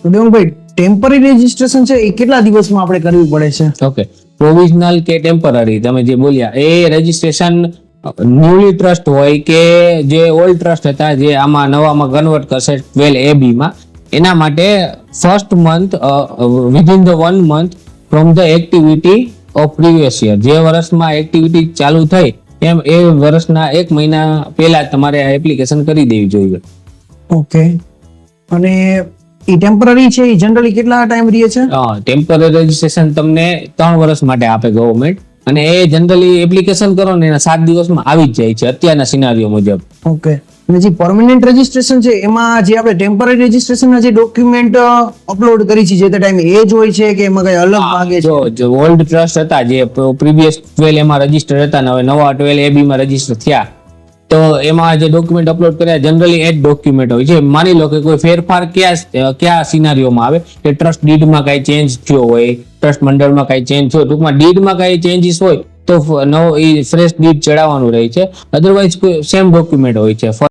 તો દેવંગભાઈ temporary registration છે એ કેટલા દિવસમાં આપણે કરવું પડે છે? ઓકે, પ્રોવિઝનલ કે ટેમ્પરરી તમે જે બોલ્યા એ રજીસ્ટ્રેશન ન્યુલી ટ્રસ્ટ હોય કે જે ઓલ્ડ ટ્રસ્ટ હતા જે આમાં નવામાં કન્વર્ટ કરશે 12AB માં, એના માટે first month within the 1 month from the activity of previous year, જે વર્ષમાં એક્ટિવિટી ચાલુ થઈ એમ એ વર્ષના 1 મહિના પહેલા તમારે આ એપ્લિકેશન કરી દેવી જોઈએ. ઓકે, અને એ ટેમ્પરરી છે એ જનરલી કેટલા ટાઈમ રહે છે? ટેમ્પરરી રજીસ્ટ્રેશન તમને 3 વર્ષ માટે આપે ગવર્મેન્ટ, અને એ જનરલી એપ્લિકેશન કરો ને એના 7 દિવસમાં આવી જ જાય છે અત્યારના સિનારીઓ મુજબ. ઓકે, અને જે પરમેનન્ટ રજીસ્ટ્રેશન છે એમાં જે આપણે ટેમ્પરરી રજીસ્ટ્રેશનના જે ડોક્યુમેન્ટ અપલોડ કરી છે જે તે ટાઈમે એ જ હોય છે કે એમાં કઈ અલગ માંગે છે? જો ઓલ્ડ ટ્રસ્ટ હતા જે પ્રીવિયસ 12 એમાં રજીસ્ટર હતા ને હવે નવા 12AB માં રજીસ્ટર થયા, તો એમાં જે ડોક્યુમેન્ટ અપલોડ કર્યા જનરલી એ જ ડોક્યુમેન્ટ હોય છે. માની લો કે કોઈ ફેરફાર કયા સિનારીઓમાં આવે કે ટ્રસ્ટ ડીડમાં કઈ ચેન્જ થયો હોય, ટ્રસ્ટ મંડળમાં કઈ ચેન્જ થયો, ટૂંકમાં ડીડમાં કઈ ચેન્જીસ હોય તો નવો ફ્રેશ ડીડ ચડાવવાનું રહે છે, અધરવાઇઝ સેમ ડોક્યુમેન્ટ હોય છે.